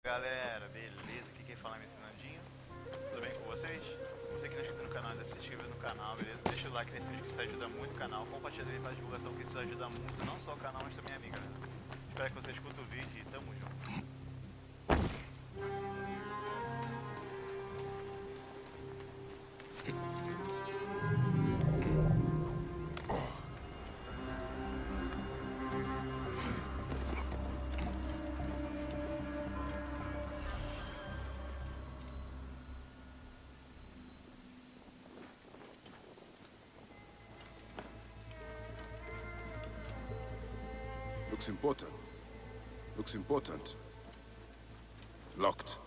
Galera, beleza? Aqui quem fala é Ensinandinho. Tudo bem com vocês? Você que não é inscrito no canal ainda, se inscreva no canal, beleza? Deixa o like nesse vídeo que isso ajuda muito o canal. Compartilha ele para a divulgação que isso ajuda muito, não só o canal, mas também a mim, galera. Espero que vocês curtam o vídeo e tamo junto. Looks important. Looks important. Locked.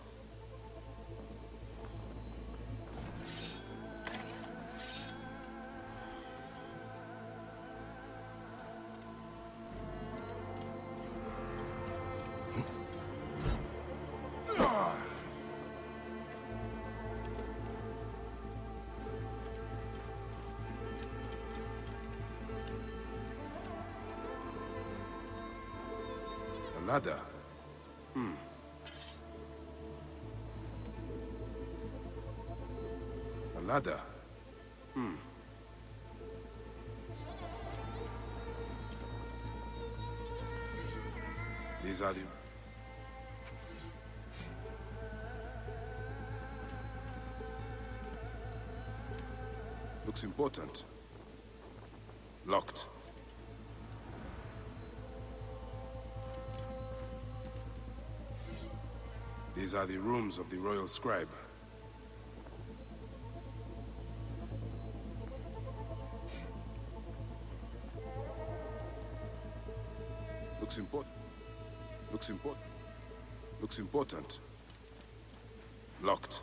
Ladder. A ladder. These are the... Looks important. Locked. These are the rooms of the royal scribe. Looks important. Looks important. Looks important. Locked.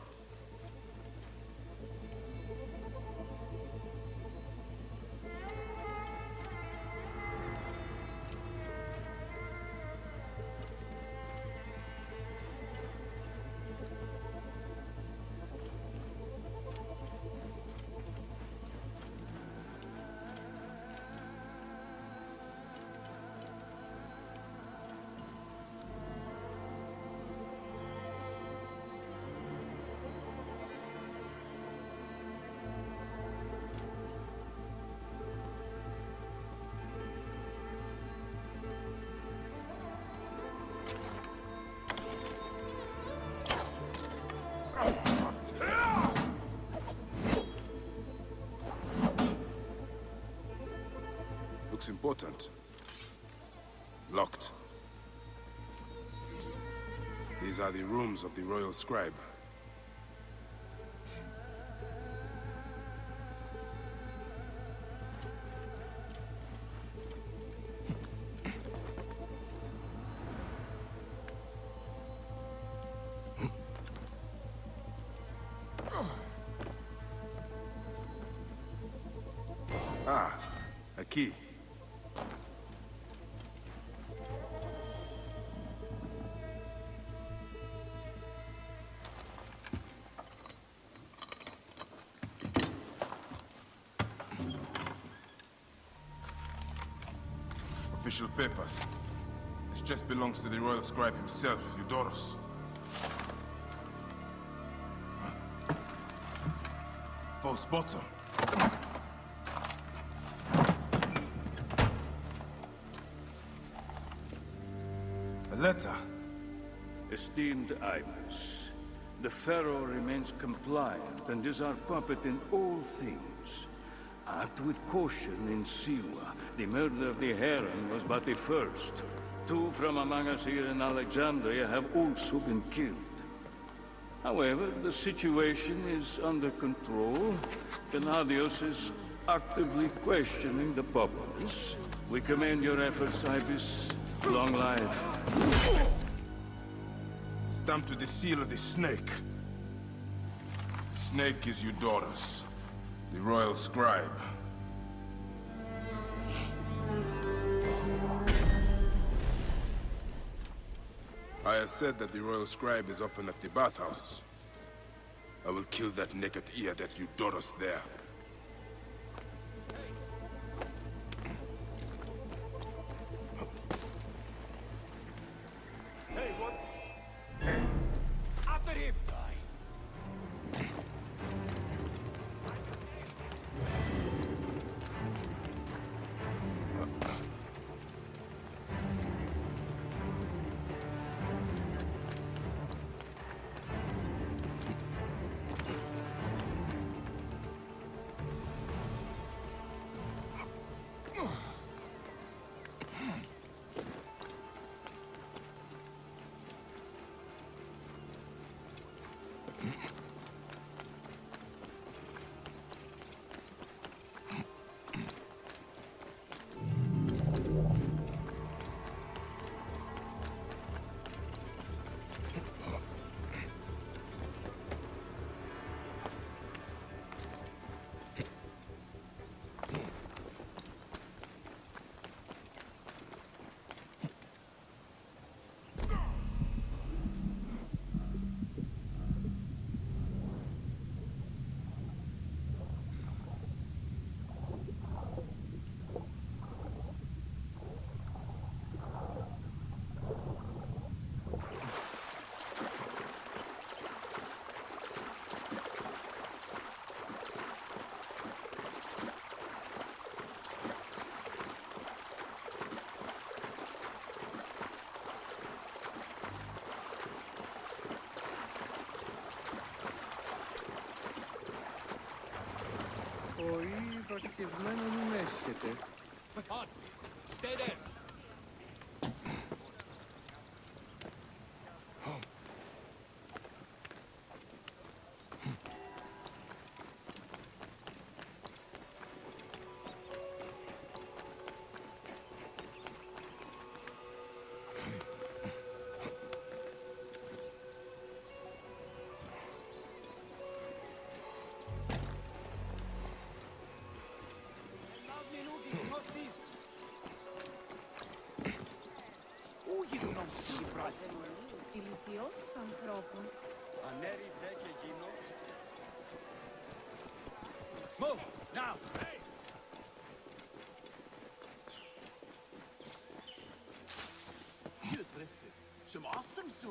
Looks important. Locked. These are the rooms of the royal scribe. Ah, a key. Official papers. This chest belongs to the royal scribe himself, Eudoros. False bottom. A letter. Esteemed Ibis, the Pharaoh remains compliant and is our puppet in all things. Act with caution in Siwa. The murder of the Heron was but the first. 2 from among us here in Alexandria have also been killed. However, the situation is under control. Gennadios is actively questioning the populace. We commend your efforts, Ibis. Long life. Stamped with the seal of the snake. The snake is Eudoros, the royal scribe. I have said that the royal scribe is often at the bathhouse. I will kill that naked ear that Eudoros there. Hey, what? έσχεται. Stay there. Ηλικιώτης ανθρώπων. Ανέριδε και γίνος. Move, now! Hey! Yudresse. Şum asım su.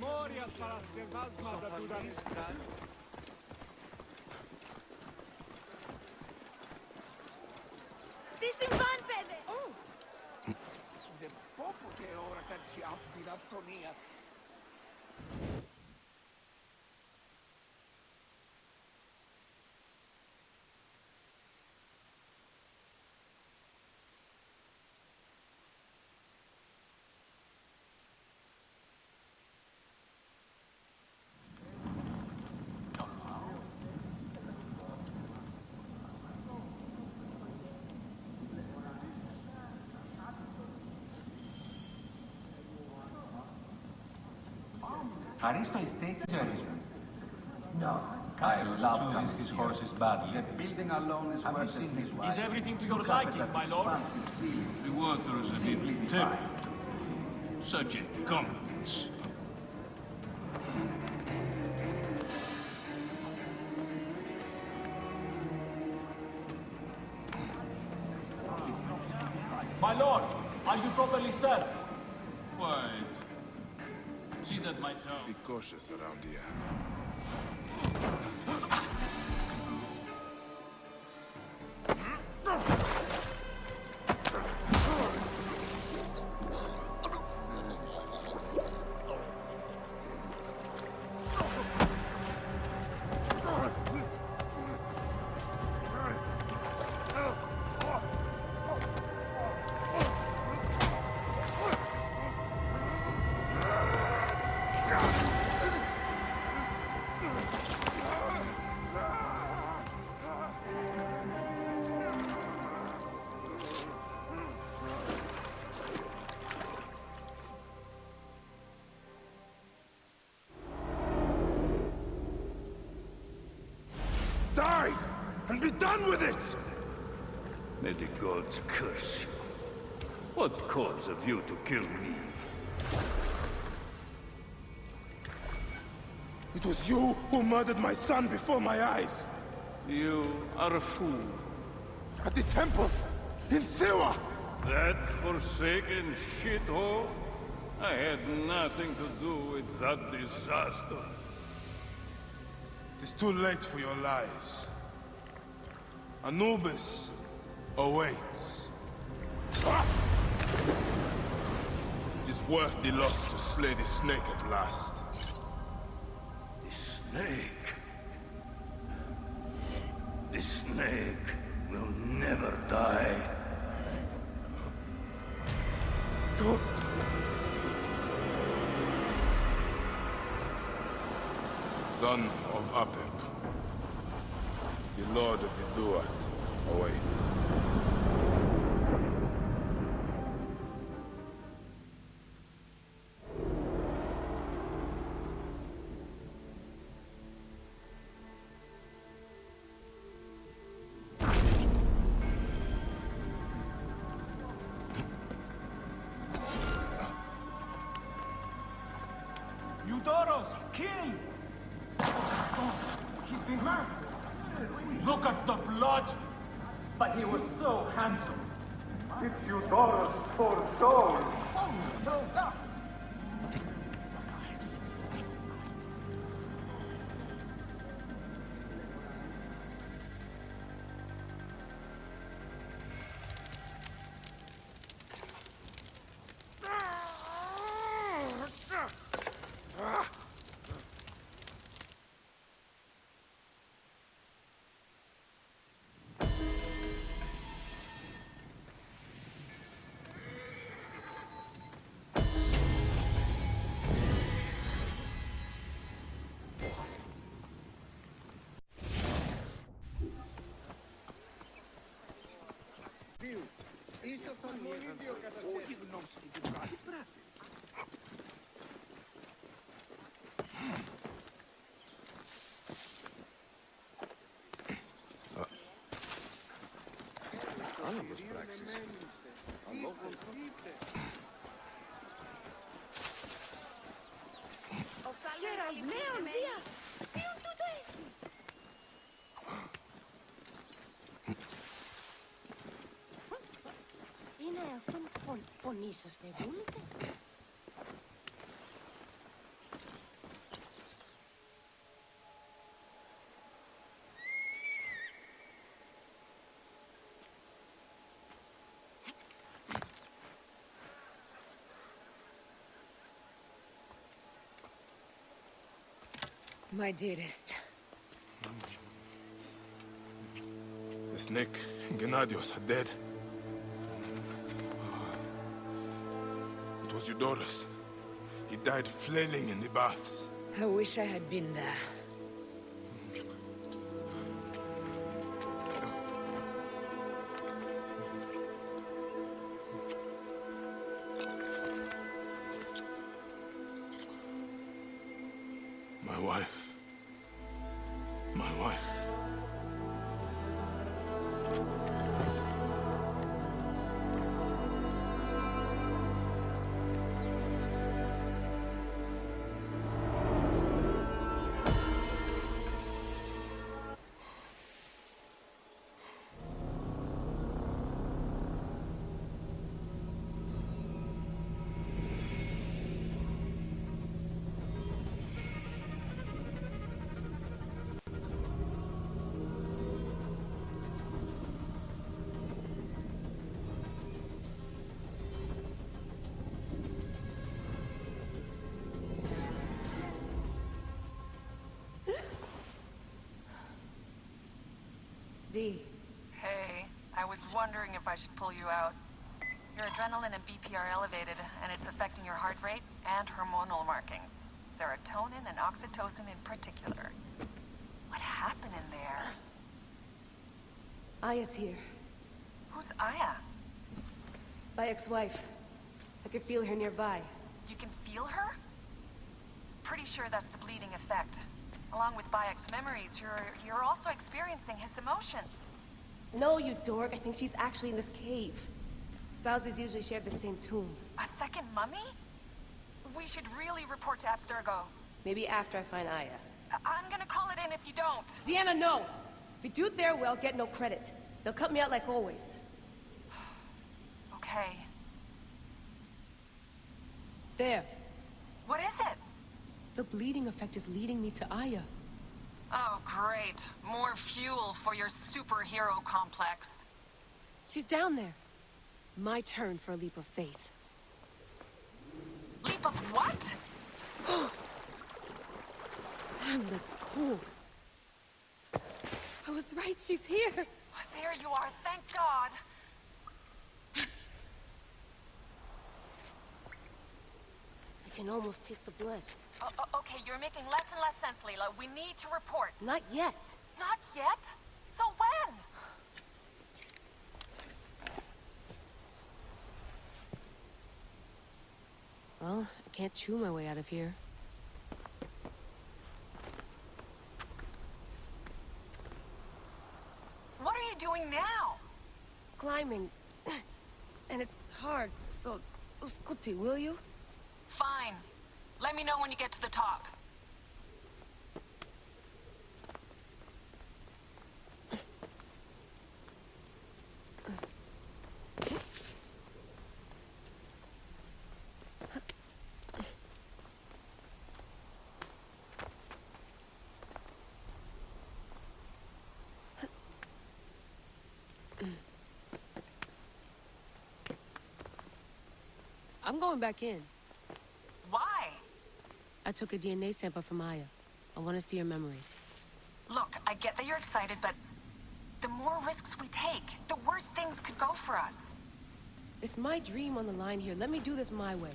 Μόριας παρασκευάσματα του ουρανού. Τι συμβάν, παιδε! Δεν πω ποτέ ώρα κάτι αυτή την αυθονία. Aristo is taking No, I love chooses his horses badly. The building alone is worth seen his wife. Is everything to your liking, my lord? The water is a Simply bit divine. turbid. Such incompetence. My lord, are you properly served? Quiet. See that my town. Be cautious around here. Die! And be done with it! May the gods curse you. What cause have you to kill me? It was you who murdered my son before my eyes. You are a fool. At the temple, in Siwa. That forsaken shithole? I had nothing to do with that disaster. It is too late for your lies. Anubis awaits. It is worth the loss to slay the snake at last. The snake. The snake will never die. Son of Apep, the Lord of the Duat awaits. Eudoros, killed! He's been hurt. Look at the blood! But he was so handsome. It's Eudoros, poor soul. Όχι γνώση και την πράξη. Άνεμος πράξης. Χεραγμένον δια! Ποιον τούτο έστι! Είναι αυτόν φωνή σας δεν βούλετε? My dearest. The snake and Gennadios are dead. It was Eudoros. He died flailing in the baths. I wish I had been there. My wife. My wife. Dee. Hey, I was wondering if I should pull you out. Your adrenaline and BP are elevated, and it's affecting your heart rate and hormonal markings. Serotonin and oxytocin in particular. What happened in there? Aya's here. Who's Aya? My ex-wife. I could feel her nearby. You can feel her? Pretty sure that's the bleeding effect. Along with Bayek's memories, you're also experiencing his emotions. No, you dork. I think she's actually in this cave. Spouses usually share the same tomb. A second mummy? We should really report to Abstergo. Maybe after I find Aya. I'm gonna call it in if you don't. Deanna, no! If you do it there, well, get no credit. They'll cut me out like always. Okay. There. What is it? The bleeding effect is leading me to Aya. Oh, great. More fuel for your superhero complex. She's down there. My turn for a leap of faith. Leap of what? Damn, that's cold. I was right, she's here. There you are, thank God. I can almost taste the blood. Okay, you're making less and less sense, Leela. We need to report. Not yet. Not yet? So when? Well, I can't chew my way out of here. What are you doing now? Climbing. And it's hard, so... Scuti, will you? Fine. Let me know when you get to the top. I'm going back in. Why? I took a DNA sample from Aya. I want to see her memories. Look, I get that you're excited, but the more risks we take, the worse things could go for us. It's my dream on the line here. Let me do this my way.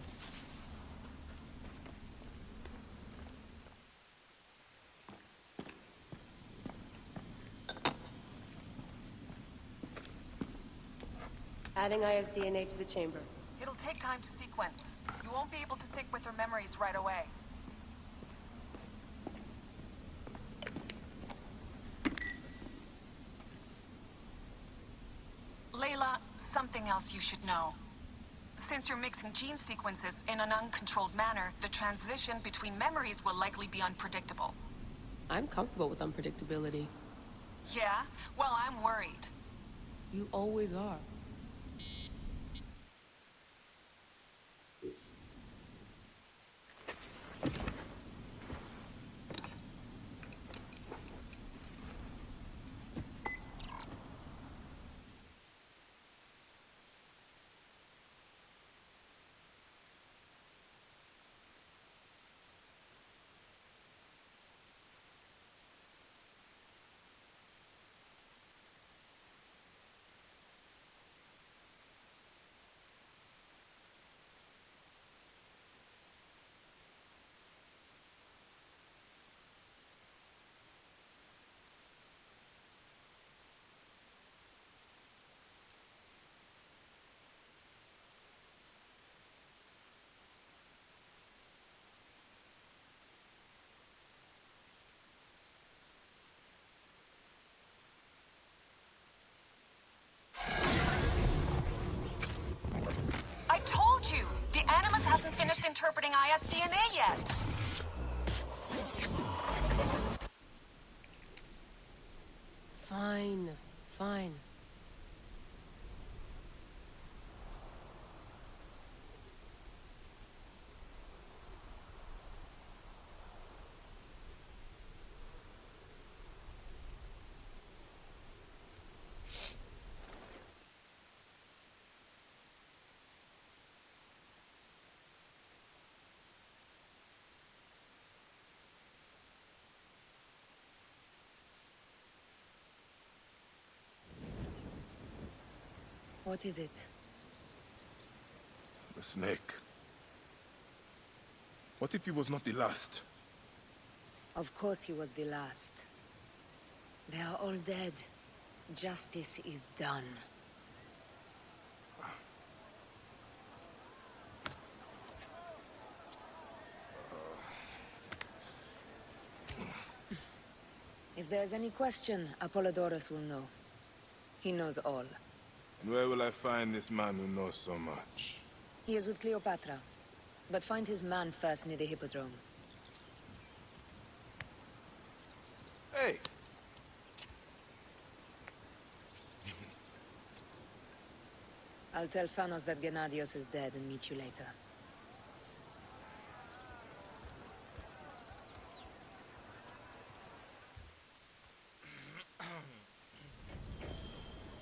Adding IS DNA to the chamber. It'll take time to sequence. You won't be able to sync with her memories right away. Layla, something else you should know. Since you're mixing gene sequences in an uncontrolled manner, the transition between memories will likely be unpredictable. I'm comfortable with unpredictability. Yeah? Well, I'm worried. You always are. I told you! The Animus hasn't finished interpreting IS DNA yet! Fine. Fine. What is it? The snake. What if he was not the last? Of course he was the last. They are all dead. Justice is done. If there's any question, Apollodorus will know. He knows all. And where will I find this man who knows so much? He is with Cleopatra. But find his man first near the Hippodrome. Hey! I'll tell Thanos that Gennadios is dead and meet you later.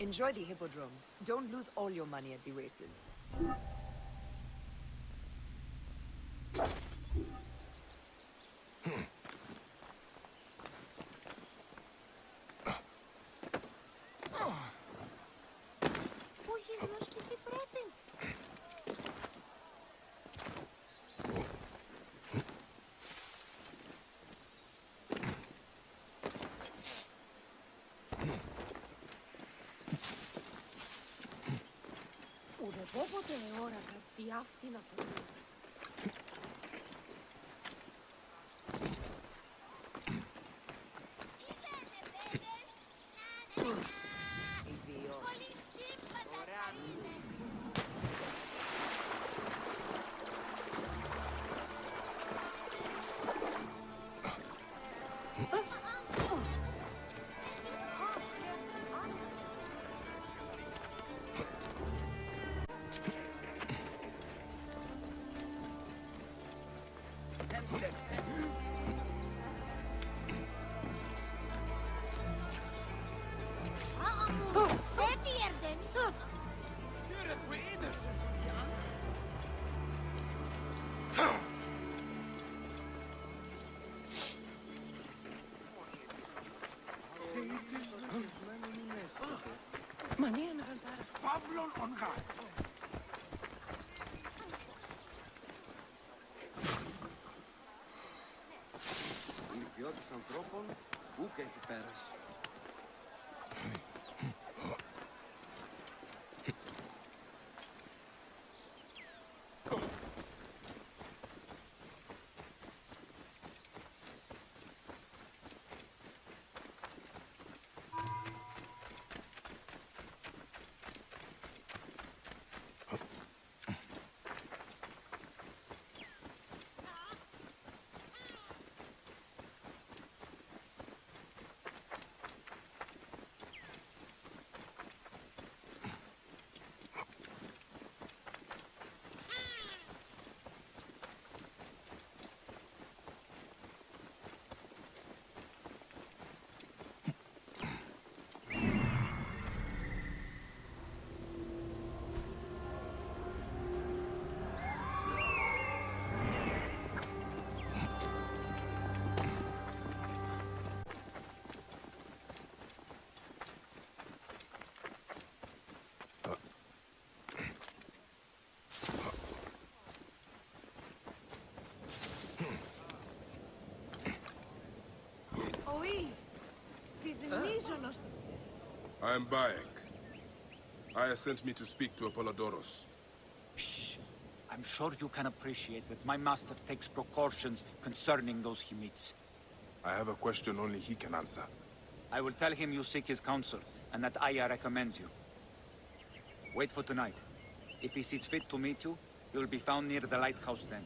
Enjoy the Hippodrome. Don't lose all your money at the races. Ουδεπόποτε ώρα κάτι αυτή να φωνεί. Παύλων ονγά. Η ποιότητα ανθρώπων που και έχει πέρας. I am Bayek. Aya sent me to speak to Apollodoros. Shh. I'm sure you can appreciate that my master takes precautions concerning those he meets. I have a question only he can answer. I will tell him you seek his counsel, and that Aya recommends you. Wait for tonight. If he sees fit to meet you, he will be found near the lighthouse then.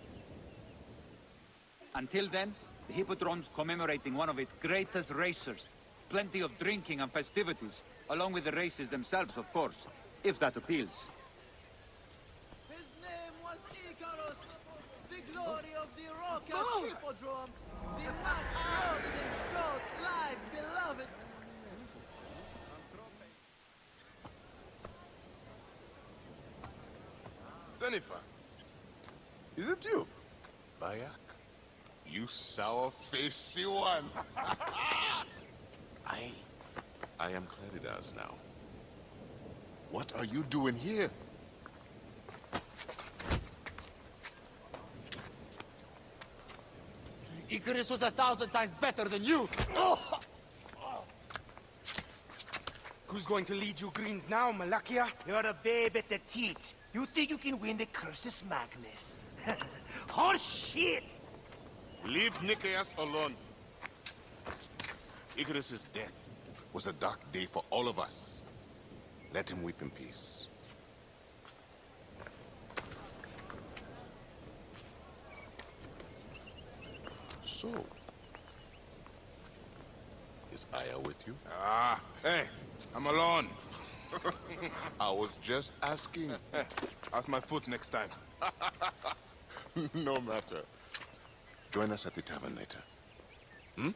Until then, the Hippodrome's commemorating one of its greatest racers. Plenty of drinking and festivities, along with the races themselves, of course, if that appeals. His name was Icarus, the glory of the Rocket Hippodrome, the match loaded and shot live, beloved. Sennifer, is it you? Bayek? You sour-faced one! I am Claridas now. What are you doing here? Icarus was 1,000 times better than you! Oh! Who's going to lead you Greens now, Malakia? You're a babe at the teat. You think you can win the Cursus Magnus? Horse shit! Leave Nicaeus alone. Icarus's death was a dark day for all of us. Let him weep in peace. So, is Aya with you? Ah, hey, I'm alone. I was just asking. Hey, ask my foot next time. No matter. Join us at the tavern later. Hmm?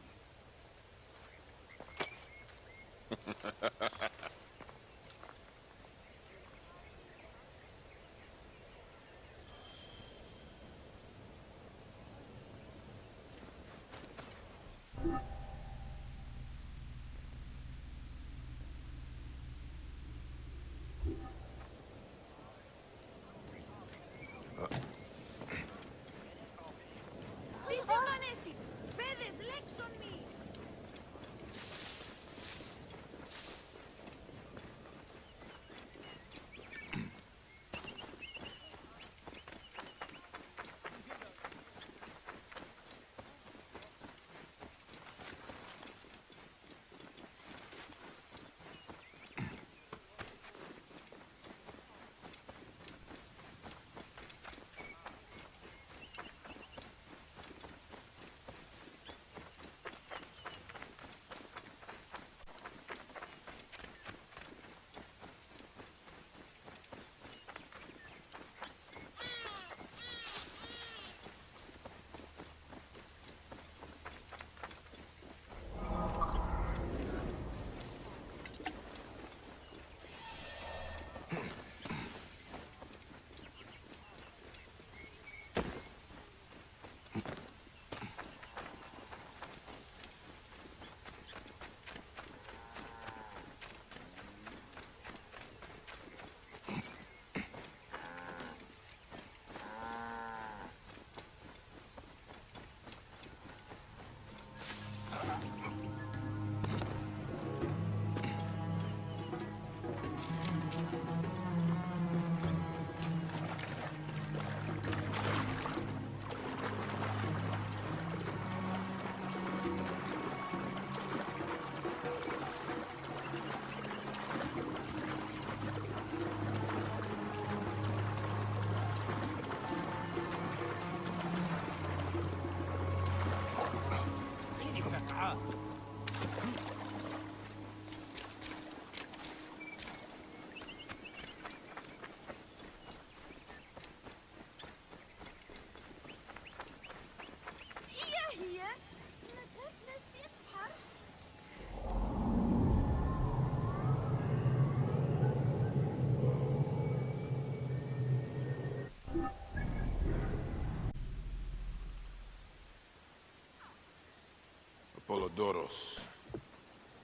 Apollodoros.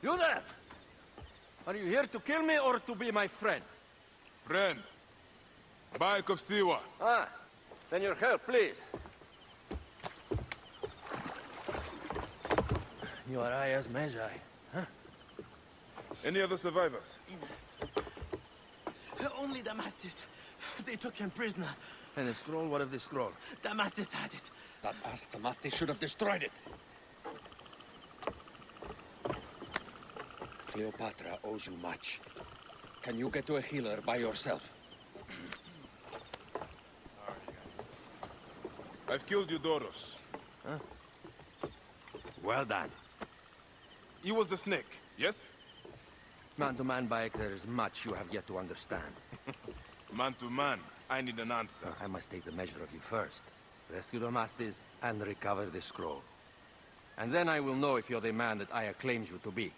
You there! Are you here to kill me or to be my friend? Friend. Bayek of Siwa. Ah, then your help, please. You are Aya's Magi, huh? Any other survivors? Only Damastis. They took him prisoner. And the scroll? What of the scroll? Damastis had it. That ass Damastis should have destroyed it. Cleopatra owes you much. Can you get to a healer by yourself? I've killed Eudoros. Huh? Well done. He was the snake, yes? Man to man, Bayek, there is much you have yet to understand. Man to man, I need an answer. I must take the measure of you first. Rescue Damastis and recover the scroll. And then I will know if you're the man that Aya claims you to be.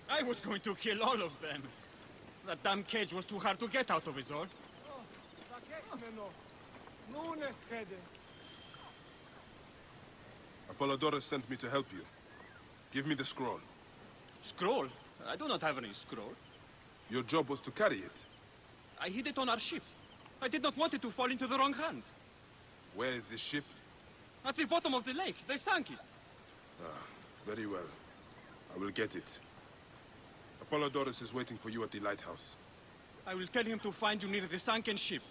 I was going to kill all of them. That damn cage was too hard to get out of, is all. Apollodorus sent me to help you. Give me the scroll. Scroll? I do not have any scroll. Your job was to carry it. I hid it on our ship. I did not want it to fall into the wrong hands. Where is this ship? At the bottom of the lake. They sank it. Ah, very well. I will get it. Apollodorus is waiting for you at the lighthouse. I will tell him to find you near the sunken ship.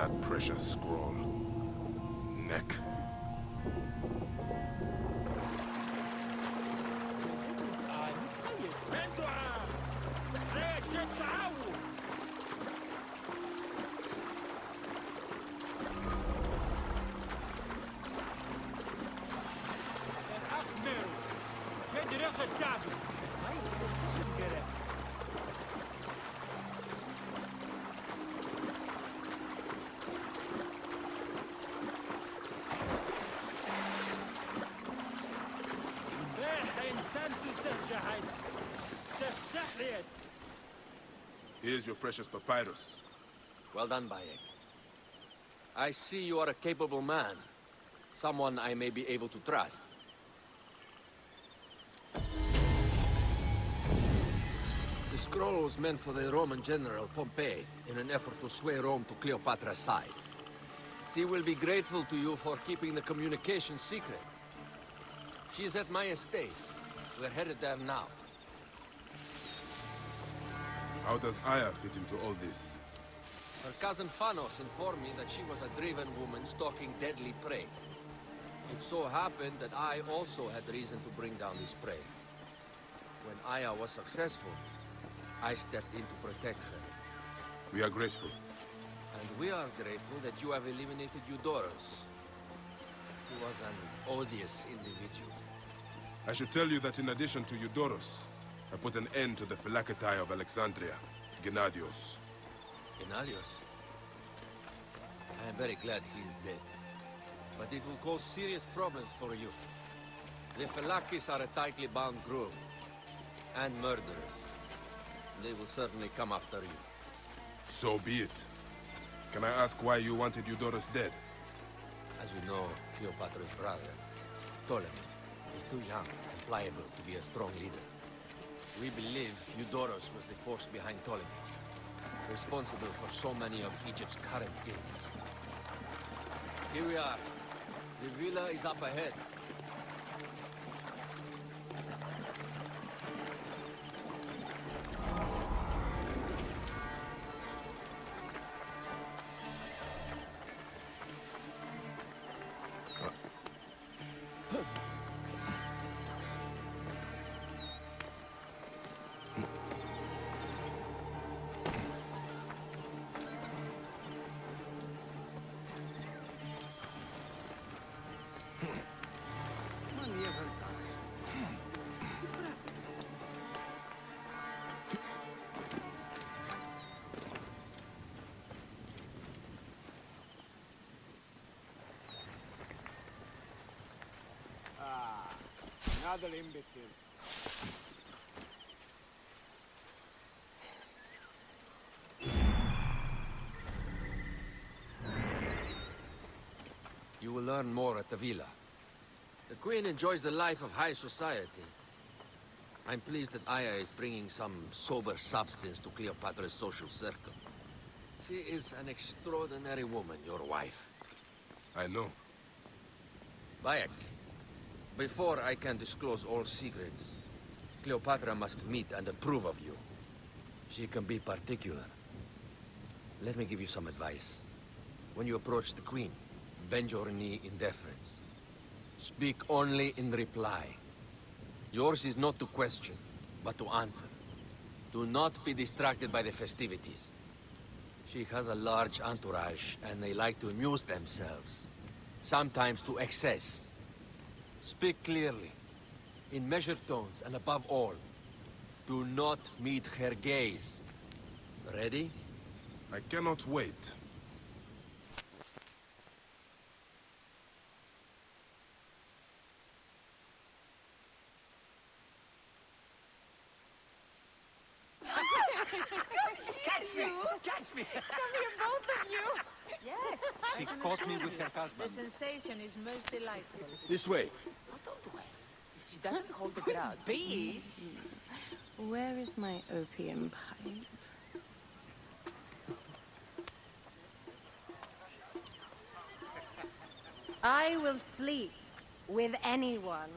that precious scroll. Neck. Here's your precious papyrus. Well done, Bayek. I see you are a capable man. Someone I may be able to trust. The scroll was meant for the Roman general Pompey in an effort to sway Rome to Cleopatra's side. She will be grateful to you for keeping the communication secret. She is at my estate. We're headed there now. How does Aya fit into all this? Her cousin Phanos informed me that she was a driven woman stalking deadly prey. It so happened that I also had reason to bring down this prey. When Aya was successful, I stepped in to protect her. We are grateful. And we are grateful that you have eliminated Eudoros. He was an odious individual. I should tell you that in addition to Eudoros, I put an end to the Phylactery of Alexandria, Gennadios. Gennadios? I am very glad he is dead. But it will cause serious problems for you. The Phylakis are a tightly bound group. And murderers. They will certainly come after you. So be it. Can I ask why you wanted Eudoros dead? As you know, Cleopatra's brother, Ptolemy, is too young and pliable to be a strong leader. We believe Eudoros was the force behind Ptolemy, responsible for so many of Egypt's current ills. Here we are. The villa is up ahead. Another imbecile. You will learn more at the villa. The Queen enjoys the life of high society. I'm pleased that Aya is bringing some sober substance to Cleopatra's social circle. She is an extraordinary woman, your wife. I know. Bayek, before I can disclose all secrets, Cleopatra must meet and approve of you. She can be particular. Let me give you some advice. When you approach the Queen, bend your knee in deference. Speak only in reply. Yours is not to question, but to answer. Do not be distracted by the festivities. She has a large entourage, and they like to amuse themselves. Sometimes to excess. Speak clearly, in measured tones, and above all, do not meet her gaze. Ready? I cannot wait. Catch me! Catch me! Come here, both of you! Yes. She caught me with her husband. The sensation is most delightful. This way. Don't worry. She doesn't hold the grudge. Please. Where is my opium pipe? I will sleep with anyone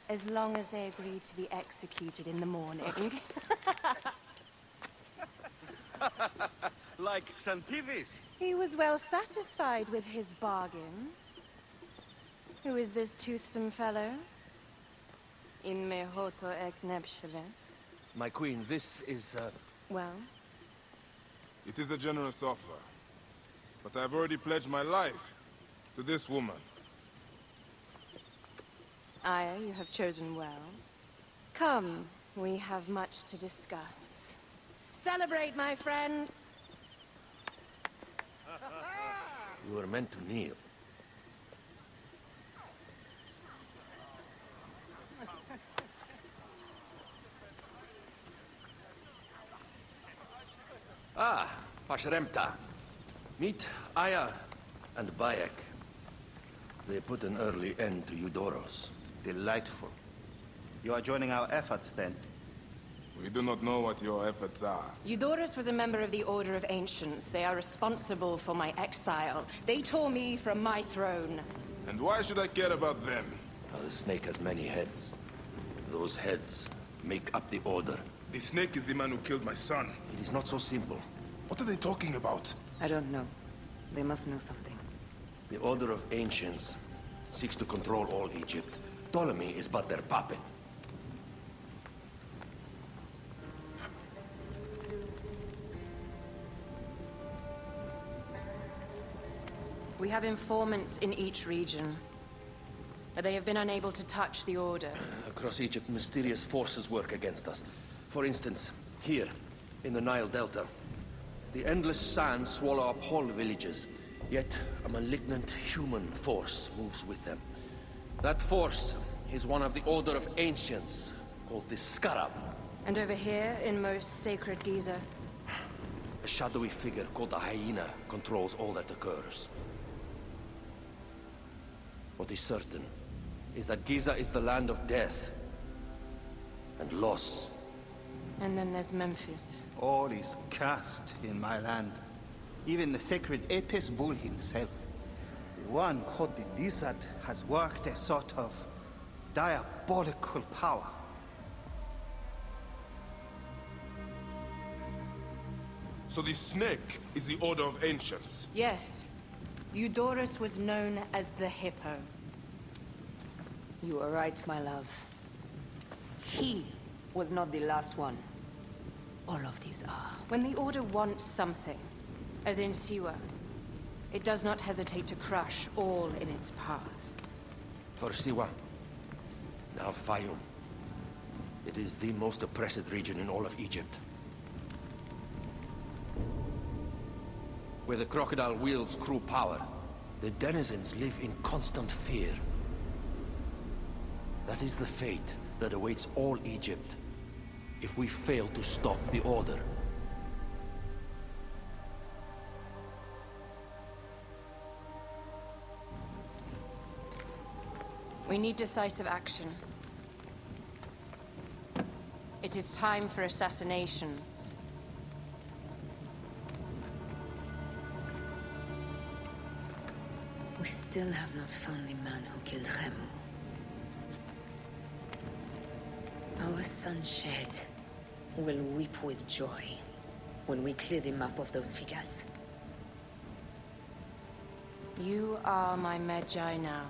as long as they agree to be executed in the morning. Like like Xanthivis. He was well satisfied with his bargain. Who is this toothsome fellow? In me hoto ek nebsheve. My queen, this is, Well? It is a generous offer. But I've already pledged my life to this woman. Aya, you have chosen well. Come, we have much to discuss. Celebrate, my friends! you were meant to kneel. Ah, Pashremta. Meet Aya and Bayek. They put an early end to Eudoros. Delightful. You are joining our efforts, then? We do not know what your efforts are. Eudoros was a member of the Order of Ancients. They are responsible for my exile. They tore me from my throne. And why should I care about them? Now, the snake has many heads. Those heads make up the Order. The snake is the man who killed my son. It is not so simple. What are they talking about? I don't know. They must know something. The Order of Ancients seeks to control all Egypt. Ptolemy is but their puppet. We have informants in each region. But they have been unable to touch the Order. Across Egypt, mysterious forces work against us. For instance, here, in the Nile Delta, the endless sands swallow up whole villages, yet a malignant human force moves with them. That force is one of the Order of Ancients, called the Scarab. And over here, in most sacred Giza? A shadowy figure called the Hyena controls all that occurs. What is certain is that Giza is the land of death and loss. And then there's Memphis. All is cursed in my land. Even the sacred Apis bull himself. The one called the Lizard has worked a sort of diabolical power. So the snake is the Order of Ancients? Yes. Eudoros was known as the Hippo. You are right, my love. He was not the last one. All of these are. When the Order wants something, as in Siwa, it does not hesitate to crush all in its path. For Siwa, now Fayum. It is the most oppressed region in all of Egypt. Where the crocodile wields cruel power, the denizens live in constant fear. That is the fate that awaits all Egypt if we fail to stop the Order. We need decisive action. It is time for assassinations. We still have not found the man who killed Remu. Our son Shed will weep with joy when we clear the map of those figures. You are my Magi now.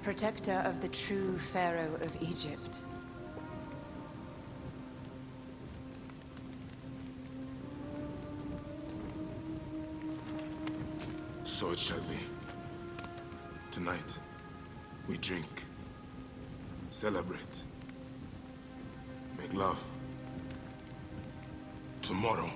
Protector of the true Pharaoh of Egypt. So it shall be. Tonight, we drink, celebrate, make love. Tomorrow,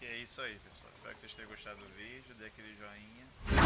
é isso aí, pessoal. Espero que vocês tenham gostado do vídeo, dê aquele joinha.